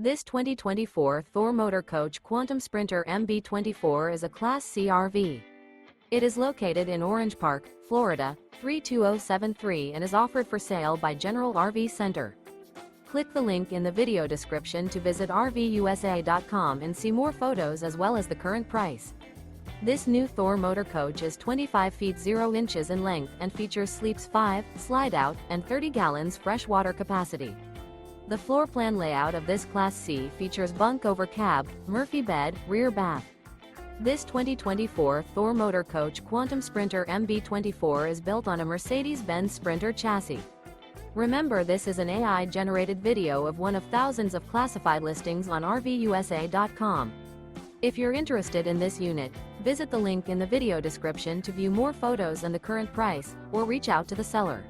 This 2024 Thor Motor Coach Quantum Sprinter MB24 is a Class C RV. It is located in Orange Park, Florida, 32073 and is offered for sale by General RV Center. Click the link in the video description to visit RVUSA.com and see more photos as well as the current price. This new Thor Motor Coach is 25 feet 0 inches in length and features sleeps 5, slide-out, and 30 gallons fresh water capacity. The floor plan layout of this Class C features bunk over cab, Murphy bed, rear bath. This 2024 Thor Motor Coach Quantum Sprinter MB24 is built on a Mercedes Benz Sprinter chassis. Remember, this is an AI-generated video of one of thousands of classified listings on RVUSA.com. If you're interested in this unit, visit the link in the video description to view more photos and the current price, or reach out to the seller.